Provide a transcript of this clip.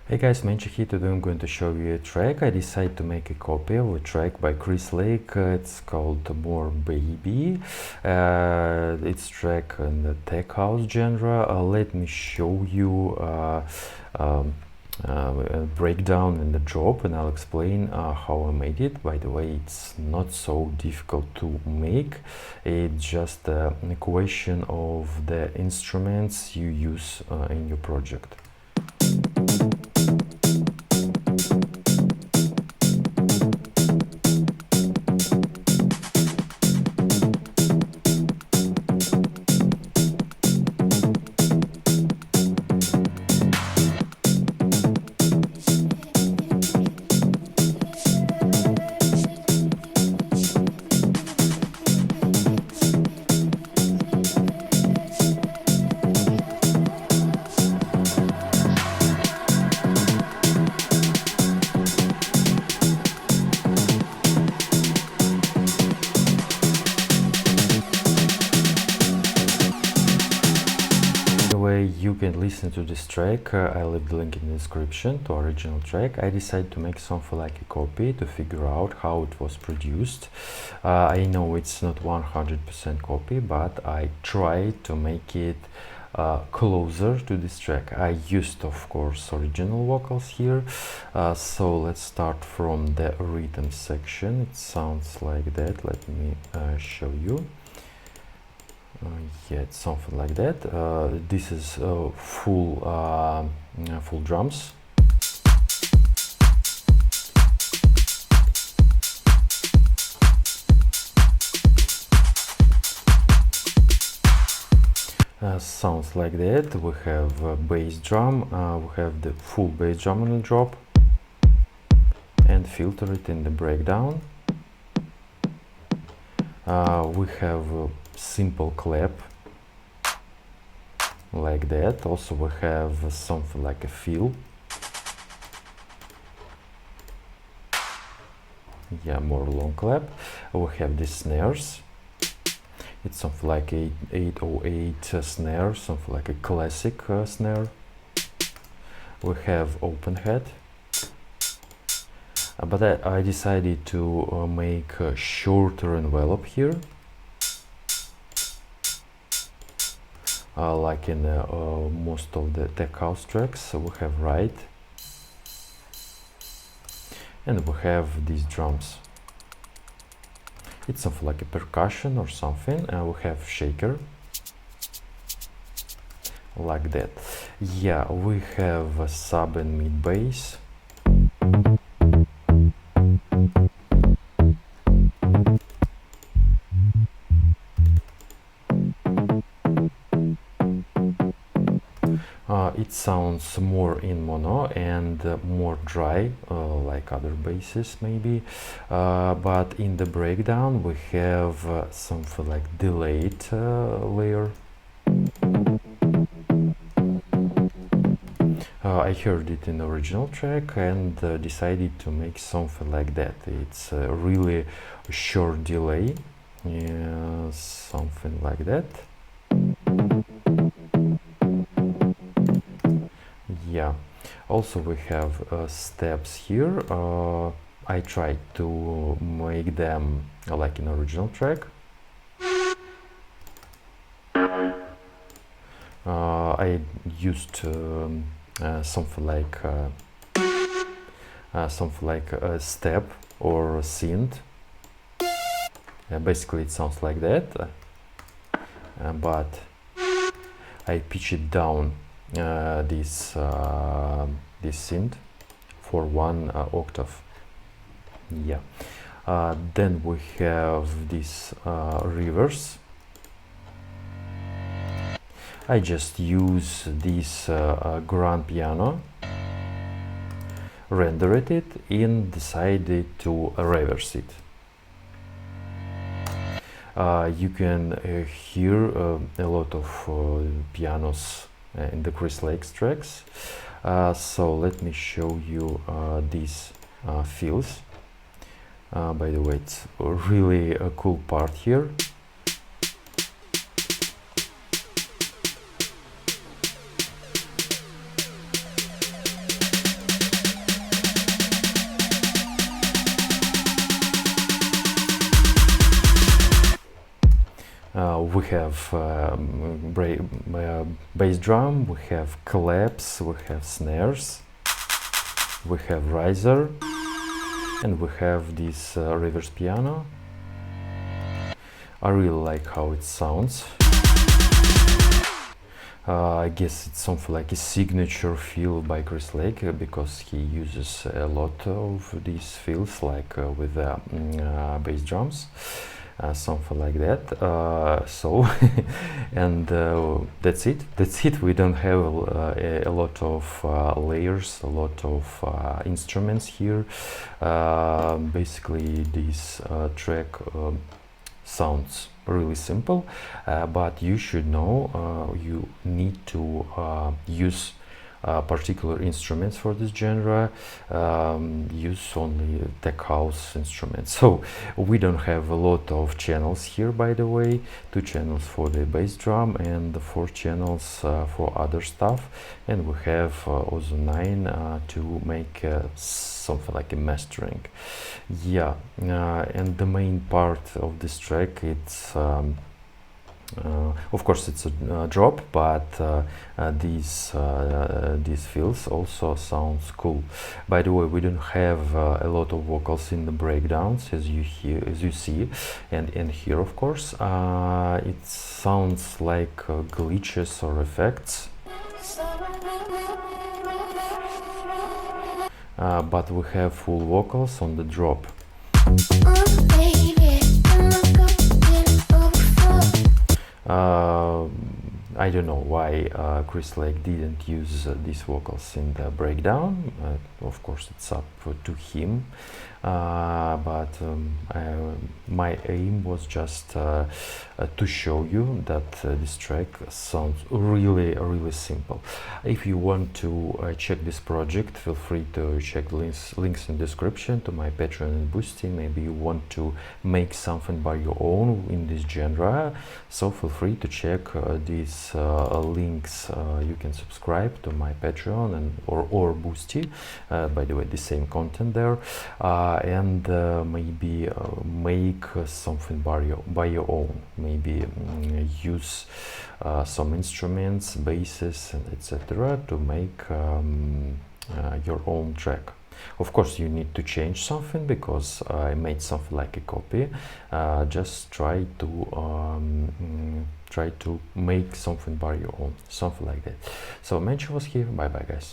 Hey guys, Menchi here. Today I'm going to show you a track. I decided to make a copy of a track by Chris Lake. It's called More Baby. It's track in the tech house genre. Let me show you a breakdown in the drop, and I'll explain how I made it. By the way, it's not so difficult to make. It's just a question of the instruments you use in your project. You can listen to this track. I leave the link in the description to original track. I decided to make something like a copy to figure out how it was produced. I know it's not 100% copy, but I tried to make it closer to this track. I used, of course, original vocals here. So let's start from the rhythm section. It sounds like that. Let me show you. Yeah, it's something like that. This is full drums. Sounds like that. We have a bass drum. We have the full bass drum on the drop, and filter it in the breakdown. We have simple clap like that. Also we have something like a fill. Yeah, more long clap. We have the snares. It's something like 808 snare, something like a classic snare. We have open hat. But I decided to make a shorter envelope here. Like in most of the tech house tracks, we have right, and we have these drums. It's something like a percussion or something. We have shaker like that. Yeah, we have a sub and mid bass. It sounds more in mono and more dry, like other basses maybe, but in the breakdown we have something like delayed layer. I heard it in the original track and decided to make something like that. It's a really short delay, something like that. Yeah, also we have steps here. I tried to make them like in original track. I used something like a step or a synth. Basically it sounds like that, but I pitch it down this synth for 1 octave. Yeah. Then we have this reverse. I just use this grand piano, rendered it, and decided to reverse it. You can hear a lot of pianos in the Chris Lake tracks. So let me show you these fills. By the way, it's really a cool part here. we have bass drum, we have claps, we have snares, we have riser, and we have this reverse piano. I really like how it sounds. I guess it's something like a signature feel by Chris Lake, because he uses a lot of these feels, like with the bass drums, something like that. So and that's it. We don't have a lot of layers, a lot of instruments here. Basically this track sounds really simple, but you should know you need to use particular instruments for this genre. Use only tech house instruments. So we don't have a lot of channels here, by the way. 2 channels for the bass drum and 4 channels for other stuff, and we have also 9 to make something like a mastering. Yeah, and the main part of this track, it's of course it's a drop, but these fills also sounds cool. By the way, we don't have a lot of vocals in the breakdowns, as you see, and here, of course, it sounds like glitches or effects. But we have full vocals on the drop. I don't know why Chris Lake didn't use these vocals in the breakdown. Of course, it's up to him. But my aim was just to show you that this track sounds really simple. If you want to check this project, feel free to check links in the description to my Patreon and Boosty. Maybe you want to make something by your own in this genre, so feel free to check these links. You can subscribe to my Patreon and or Boosty, by the way, the same content there, and maybe make something by your own. Maybe use some instruments, basses, and etc. to make your own track. Of course, you need to change something, because I made something like a copy. Just try to make something by your own, something like that. So Mensch was here. Bye bye, guys.